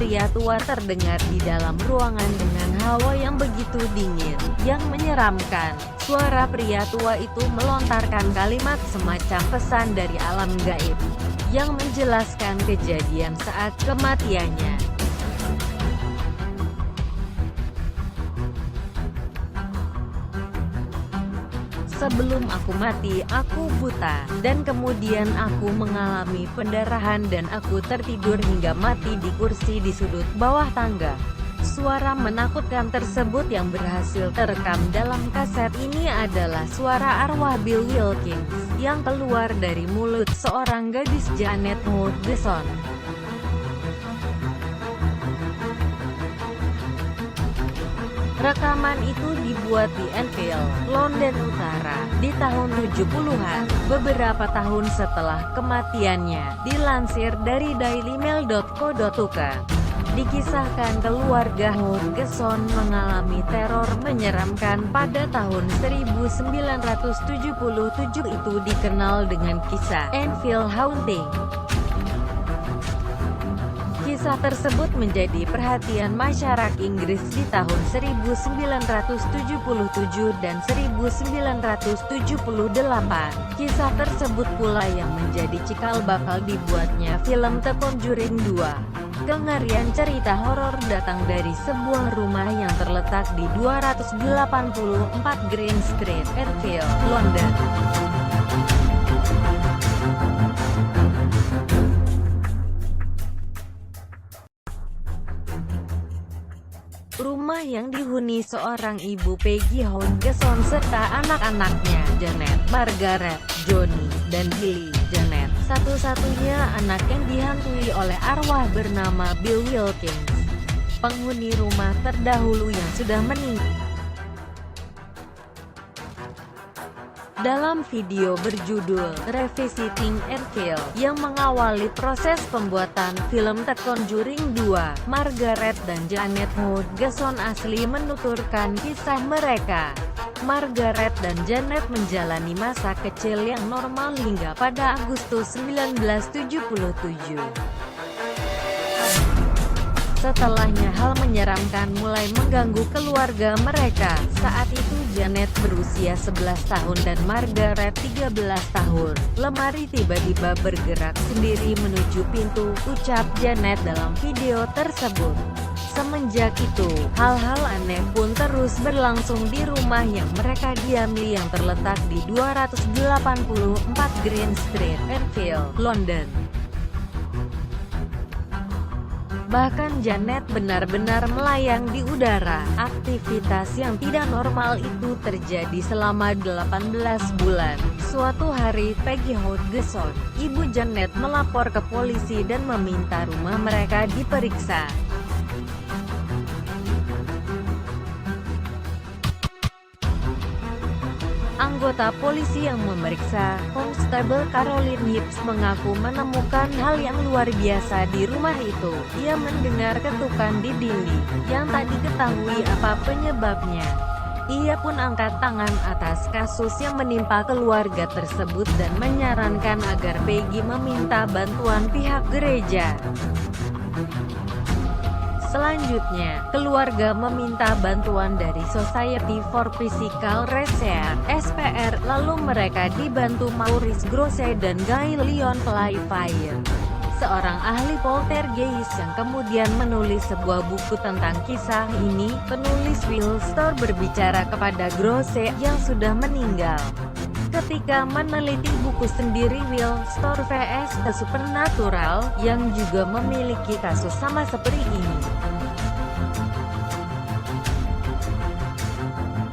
pria tua terdengar di dalam ruangan dengan hawa yang begitu dingin, yang menyeramkan. Suara pria tua itu melontarkan kalimat semacam pesan dari alam gaib, yang menjelaskan kejadian saat kematiannya. Sebelum aku mati, aku buta, dan kemudian aku mengalami pendarahan dan aku tertidur hingga mati di kursi di sudut bawah tangga. Suara menakutkan tersebut yang berhasil terekam dalam kaset ini adalah suara arwah Bill Wilkins, yang keluar dari mulut seorang gadis Janet Hodgson. Rekaman itu dibuat di Enfield, London Utara, di tahun 70-an, beberapa tahun setelah kematiannya. Dilansir dari dailymail.co.uk, dikisahkan keluarga Hodgson mengalami teror menyeramkan pada tahun 1977. Itu dikenal dengan kisah Enfield Haunting. Kisah tersebut menjadi perhatian masyarakat Inggris di tahun 1977 dan 1978. Kisah tersebut pula yang menjadi cikal bakal dibuatnya film The Conjuring 2. Kengerian cerita horor datang dari sebuah rumah yang terletak di 284 Green Street, Enfield, London. Rumah yang dihuni seorang ibu, Peggy Hodgson, serta anak-anaknya, Janet, Margaret, Johnny, dan Billy. Janet, satu-satunya anak yang dihantui oleh arwah bernama Bill Wilkins, penghuni rumah terdahulu yang sudah meninggal. Dalam video berjudul Revisiting Enfield yang mengawali proses pembuatan film The Conjuring 2, Margaret dan Janet Hodgson asli menuturkan kisah mereka. Margaret dan Janet menjalani masa kecil yang normal hingga pada Agustus 1977. Setelahnya hal menyeramkan mulai mengganggu keluarga mereka. Saat itu Janet berusia 11 tahun dan Margaret 13 tahun. Lemari tiba-tiba bergerak sendiri menuju pintu, ucap Janet dalam video tersebut. Semenjak itu, hal-hal aneh pun terus berlangsung di rumah yang mereka diami yang terletak di 284 Green Street, Enfield, London. Bahkan Janet benar-benar melayang di udara. Aktivitas yang tidak normal itu terjadi selama 18 bulan. Suatu hari, Peggy Hodgson, ibu Janet, melapor ke polisi dan meminta rumah mereka diperiksa. Anggota polisi yang memeriksa, Constable Caroline Hibbs, mengaku menemukan hal yang luar biasa di rumah itu. Ia mendengar ketukan di dinding, yang tak diketahui apa penyebabnya. Ia pun angkat tangan atas kasus yang menimpa keluarga tersebut dan menyarankan agar Peggy meminta bantuan pihak gereja. Selanjutnya, keluarga meminta bantuan dari Society for Physical Research (SPR), lalu mereka dibantu Maurice Grosse dan Guy Leon Playfair, seorang ahli poltergeist yang kemudian menulis sebuah buku tentang kisah ini. Penulis Will Storr berbicara kepada Grosse yang sudah meninggal. Ketika meneliti buku sendiri Will Storr vs The Supernatural, yang juga memiliki kasus sama seperti ini.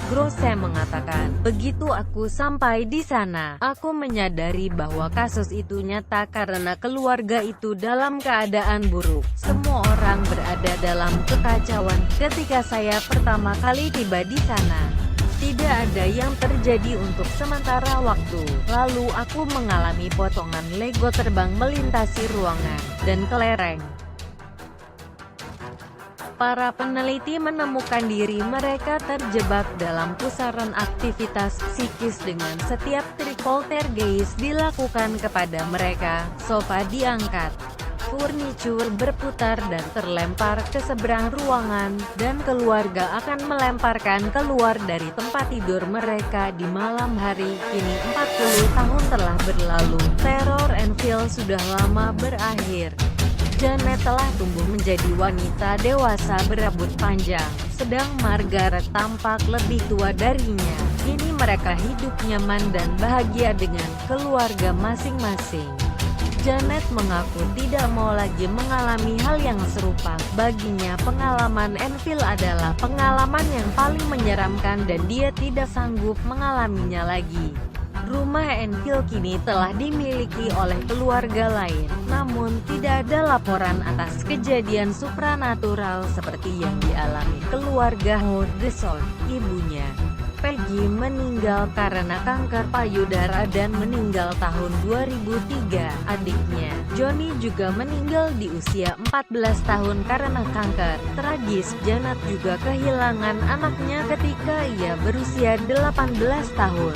Grosse mengatakan, "Begitu aku sampai di sana, aku menyadari bahwa kasus itu nyata karena keluarga itu dalam keadaan buruk. Semua orang berada dalam kekacauan ketika saya pertama kali tiba di sana. Tidak ada yang terjadi untuk sementara waktu. Lalu aku mengalami potongan Lego terbang melintasi ruangan dan kelereng. Para peneliti menemukan diri mereka terjebak dalam pusaran aktivitas psikis dengan setiap trik poltergeist dilakukan kepada mereka. Sofa diangkat, furniture berputar dan terlempar ke seberang ruangan, dan keluarga akan melemparkan keluar dari tempat tidur mereka di malam hari. Kini 40 tahun telah berlalu, teror Enfield sudah lama berakhir. Janet telah tumbuh menjadi wanita dewasa berambut panjang, sedang Margaret tampak lebih tua darinya. Kini mereka hidup nyaman dan bahagia dengan keluarga masing-masing. Janet mengaku tidak mau lagi mengalami hal yang serupa. Baginya pengalaman Enfield adalah pengalaman yang paling menyeramkan dan dia tidak sanggup mengalaminya lagi. Rumah Enfield kini telah dimiliki oleh keluarga lain, namun tidak ada laporan atas kejadian supranatural seperti yang dialami keluarga Hodgson. Ibunya, Peggy, meninggal karena kanker payudara dan meninggal tahun 2003. Adiknya, Johnny, juga meninggal di usia 14 tahun karena kanker. Tragis, Janet juga kehilangan anaknya ketika ia berusia 18 tahun.